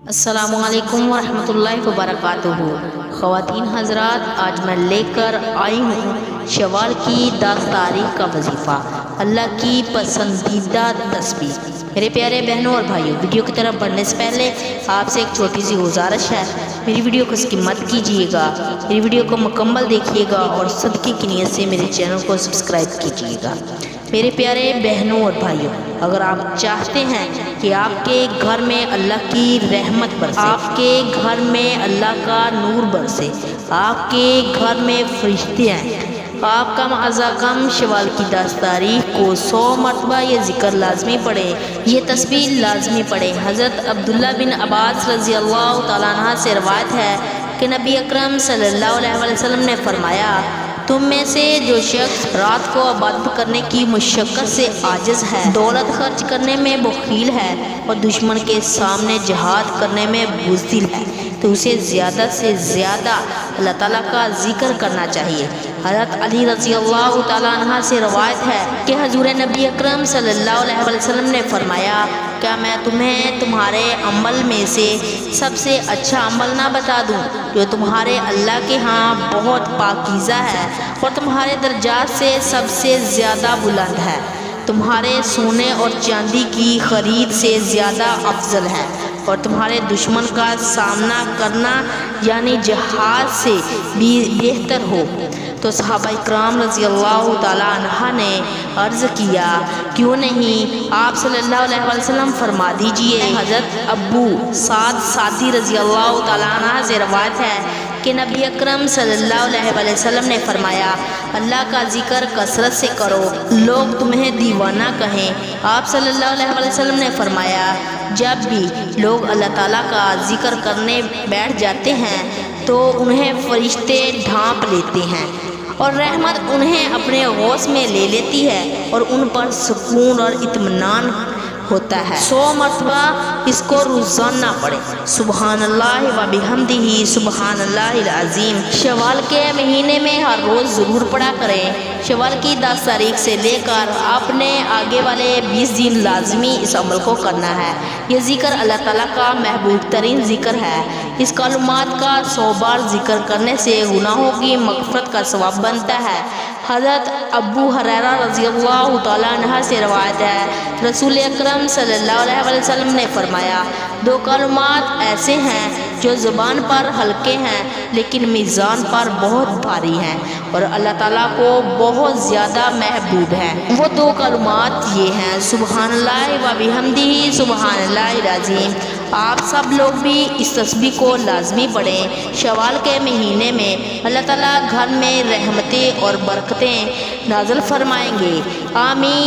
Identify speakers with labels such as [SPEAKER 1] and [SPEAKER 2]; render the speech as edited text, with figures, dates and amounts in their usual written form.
[SPEAKER 1] السلام علیکم ورحمۃ اللہ وبرکاتہ۔ خواتین حضرات، آج میں لے کر آئی ہوں شوال کی 10 تاریخ کا وظیفہ، اللہ کی پسندیدہ تسبیح۔ میرے پیارے بہنوں اور بھائیوں، ویڈیو کی طرف بڑھنے سے پہلے آپ سے ایک چھوٹی سی گزارش ہے، میری ویڈیو کو اسکپ مت کیجیے گا، میری ویڈیو کو مکمل دیکھیے گا اور صدقے کی نیت سے میرے چینل کو سبسکرائب کیجیے گا۔ میرے پیارے بہنوں اور بھائیوں، اگر آپ چاہتے ہیں کہ آپ کے گھر میں اللہ کی رحمت برسے، آپ کے گھر میں اللہ کا نور برسے، آپ کے گھر میں فرشتے آئیں، آپ کم از کم شوال کی 10 تاریخ کو 100 مرتبہ یہ ذکر لازمی پڑھیں، یہ تسبیح لازمی پڑھیں۔ حضرت عبداللہ بن عباس رضی اللہ تعالیٰ عنہ سے روایت ہے کہ نبی اکرم صلی اللہ علیہ وسلم نے فرمایا، تم میں سے جو شخص رات کو عبادت کرنے کی مشقت سے عاجز ہے، دولت خرچ کرنے میں بخیل ہے اور دشمن کے سامنے جہاد کرنے میں بزدل ہے، تو اسے زیادہ سے زیادہ اللہ تعالیٰ کا ذکر کرنا چاہیے۔ حضرت علی رضی اللہ تعالیٰ عنہ سے روایت ہے کہ حضور نبی اکرم صلی اللہ علیہ وسلم نے فرمایا، کیا میں تمہیں تمہارے عمل میں سے سب سے اچھا عمل نہ بتا دوں جو تمہارے اللہ کے ہاں بہت پاکیزہ ہے اور تمہارے درجات سے سب سے زیادہ بلند ہے، تمہارے سونے اور چاندی کی خرید سے زیادہ افضل ہے اور تمہارے دشمن کا سامنا کرنا یعنی جہاد سے بھی بہتر ہو؟ تو صحابہ اکرام رضی اللہ تعالیٰ عنہ نے عرض کیا، کیوں نہیں آپ صلی اللہ علیہ وسلم فرما دیجئے۔ حضرت ابو سعد سعدی رضی اللہ تعالیٰ عنہ سے روایت ہے کہ نبی اکرم صلی اللہ علیہ وسلم نے فرمایا، اللہ کا ذکر کثرت سے کرو، لوگ تمہیں دیوانہ کہیں۔ آپ صلی اللہ علیہ وسلم نے فرمایا، جب بھی لوگ اللہ تعالیٰ کا ذکر کرنے بیٹھ جاتے ہیں تو انہیں فرشتے ڈھانپ لیتے ہیں اور رحمت انہیں اپنے غوث میں لے لیتی ہے اور ان پر سکون اور اطمینان ہوتا ہے۔ 100 مرتبہ اس کو روزانہ پڑھیں۔ سبحان اللہ و بحمدہ سبحان اللہ العظیم۔ شوال کے مہینے میں ہر روز ضرور پڑھا کریں۔ شوال کی 10 تاریخ سے لے کر آپ نے آگے والے 20 دن لازمی اس عمل کو کرنا ہے۔ یہ ذکر اللہ تعالیٰ کا محبوب ترین ذکر ہے۔ اس کلمات کا 100 بار ذکر کرنے سے گناہوں کی مغفرت کا ثواب بنتا ہے۔ حضرت ابو ہریرہ رضی اللہ تعالیٰ عنہ سے روایت ہے، رسول اکرم صلی اللہ علیہ وسلم نے فرمایا، 2 کلمات ایسے ہیں جو زبان پر ہلکے ہیں لیکن میزان پر بہت بھاری ہیں اور اللہ تعالیٰ کو بہت زیادہ محبوب ہیں۔ وہ 2 کلمات یہ ہیں، سبحان اللہ و بحمدہ سبحان اللہ العظیم۔ آپ سب لوگ بھی اس تسبیح کو لازمی پڑھیں۔ شوال کے مہینے میں اللہ تعالیٰ گھر میں رحمتیں اور برکتیں نازل فرمائیں گے، آمین۔